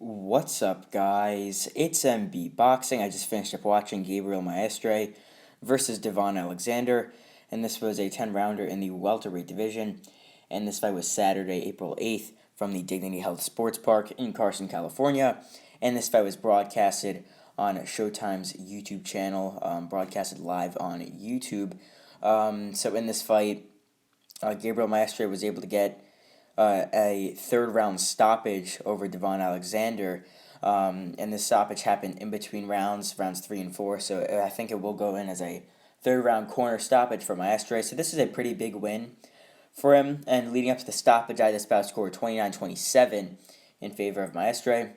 What's up, guys? It's MB Boxing. I just finished up watching Gabriel Maestre versus Devon Alexander, and this was a 10-rounder in the welterweight division. And this fight was Saturday, April 8th, from the Dignity Health Sports Park in Carson, California. And this fight was broadcasted on Showtime's YouTube channel, broadcasted live on YouTube. So in this fight, Gabriel Maestre was able to get a third round stoppage over Devon Alexander. And this stoppage happened in between rounds 3 and 4. So I think it will go in as a third round corner stoppage for Maestre. So this is a pretty big win for him. And leading up to the stoppage, I had this bout scored 29-27 in favor of Maestre.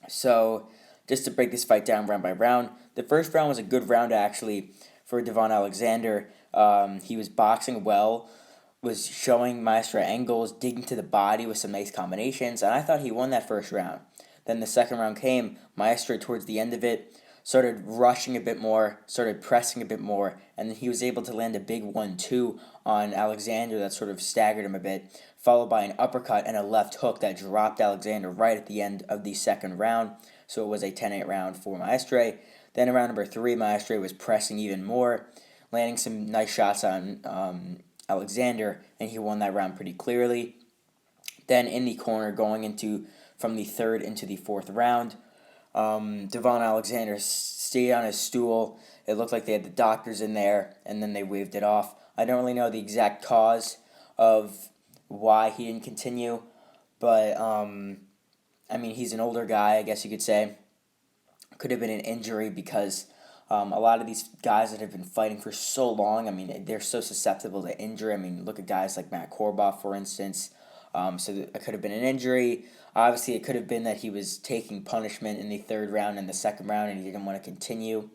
So just to break this fight down round by round, the first round was a good round actually for Devon Alexander. He was boxing well, was showing Maestre angles, digging to the body with some nice combinations, and I thought he won that first round. Then the second round came. Maestre, towards the end of it, started rushing a bit more, started pressing a bit more, and then he was able to land a big 1-2 on Alexander that sort of staggered him a bit, followed by an uppercut and a left hook that dropped Alexander right at the end of the second round. So it was a 10-8 round for Maestre. Then in round number 3, Maestre was pressing even more, landing some nice shots on Alexander, and he won that round pretty clearly. Then in the corner, going into from the third into the fourth round, Devon Alexander stayed on his stool. It looked like they had the doctors in there, and then they waved it off. I don't really know the exact cause of why he didn't continue, but I mean, he's an older guy, I guess you could say. Could have been an injury because a lot of these guys that have been fighting for so long, I mean, they're so susceptible to injury. I mean, look at guys like Matt Korboff, for instance. So it could have been an injury. Obviously, it could have been that he was taking punishment in the third round and the second round and he didn't want to continue.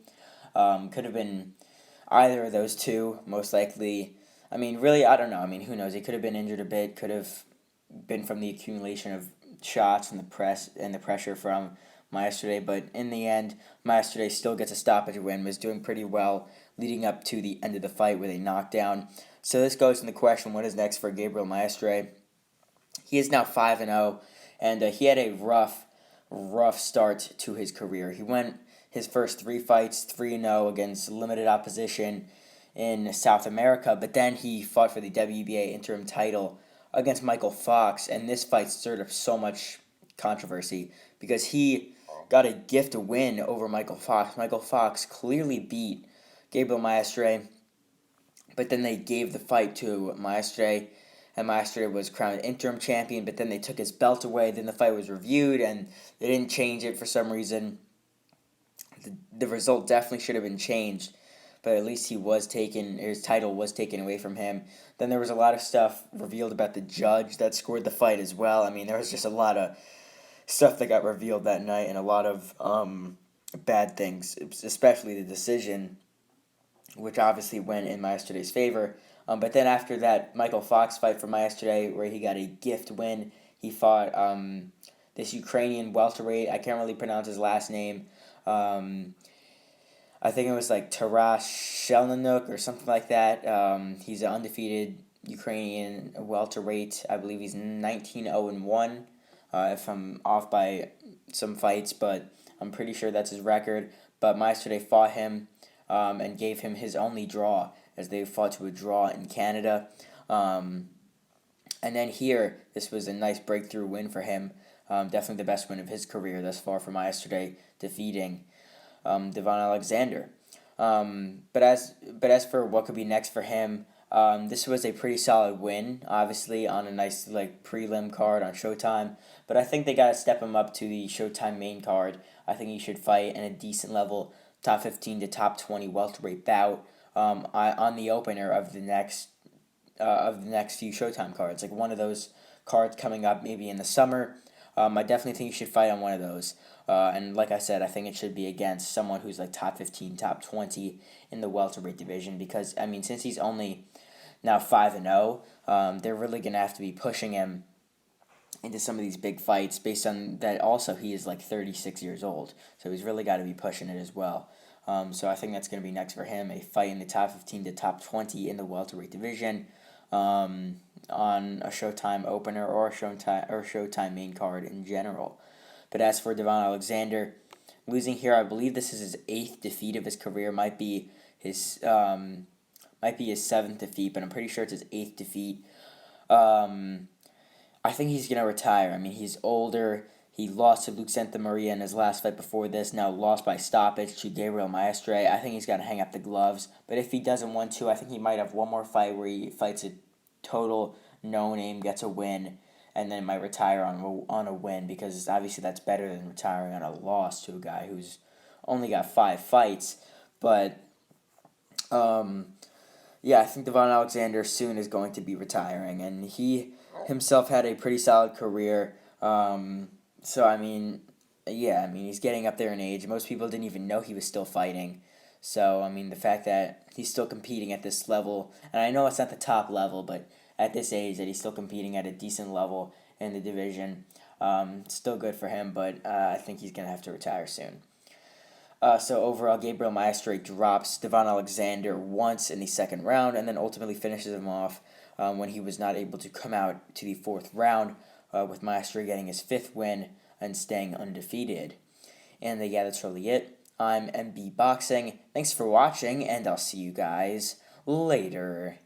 Could have been either of those two, most likely. I mean, really, I don't know. I mean, who knows? He could have been injured a bit. Could have been from the accumulation of shots and the pressure from Maestre, but in the end, Maestre still gets a stoppage win, was doing pretty well leading up to the end of the fight with a knockdown. So this goes in the question, what is next for Gabriel Maestre? He is now 5-0, and he had a rough start to his career. He went his first 3 fights 3-0 against limited opposition in South America, but then he fought for the WBA interim title against Michael Fox, and this fight stirred up so much controversy because he got a gift win over Michael Fox. Michael Fox clearly beat Gabriel Maestre, but then they gave the fight to Maestre, and Maestre was crowned interim champion, but then they took his belt away. Then the fight was reviewed, and they didn't change it for some reason. The result definitely should have been changed, but at least his title was taken away from him. Then there was a lot of stuff revealed about the judge that scored the fight as well. I mean, there was just a lot of stuff that got revealed that night and a lot of bad things, especially the decision, which obviously went in Maestre's favor. But then after that Michael Fox fight for Maestre, where he got a gift win, he fought this Ukrainian welterweight. I can't really pronounce his last name. I think it was like Taras Shelnanuk or something like that. He's an undefeated Ukrainian welterweight. I believe he's 19-0-1. If I'm off by some fights, but I'm pretty sure that's his record. But Maestre fought him and gave him his only draw, as they fought to a draw in Canada. And then here, this was a nice breakthrough win for him. Definitely the best win of his career thus far for Maestre, defeating Devon Alexander. But as for what could be next for him, this was a pretty solid win, obviously, on a nice prelim card on Showtime. But I think they got to step him up to the Showtime main card. I think he should fight in a decent level, top 15 to top 20 welterweight bout on the opener of the next few Showtime cards. Like one of those cards coming up maybe in the summer. I definitely think he should fight on one of those. And like I said, I think it should be against someone who's like top 15, top 20 in the welterweight division. Because, I mean, since he's only now 5-0, they're really going to have to be pushing him into some of these big fights based on that. Also, he is like 36 years old. So he's really got to be pushing it as well. So I think that's going to be next for him, a fight in the top 15 to top 20 in the welterweight division. On a Showtime opener or a Showtime main card in general. But as for Devon Alexander, losing here, I believe this is his 8th defeat of his career. Might be his 7th defeat, but I'm pretty sure it's his 8th defeat. I think he's gonna retire. I mean, he's older. He lost to Luke Santamaria in his last fight before this. Now lost by stoppage to Gabriel Maestre. I think he's gonna hang up the gloves. But if he doesn't want to, I think he might have one more fight where he fights a total no name, gets a win, and then might retire on a win, because obviously that's better than retiring on a loss to a guy who's only got 5 fights. But yeah, I think Devon Alexander soon is going to be retiring, and he himself had a pretty solid career. So I mean, yeah, I mean he's getting up there in age. Most people didn't even know he was still fighting. So I mean the fact that he's still competing at this level, and I know it's not the top level, but at this age that he's still competing at a decent level in the division, still good for him. But I think he's gonna have to retire soon. So overall, Gabriel Maestre drops Devon Alexander once in the second round, and then ultimately finishes him off when he was not able to come out to the 4th round, with Maestre getting his 5th win and staying undefeated. And yeah, that's really it. I'm MB Boxing. Thanks for watching, and I'll see you guys later.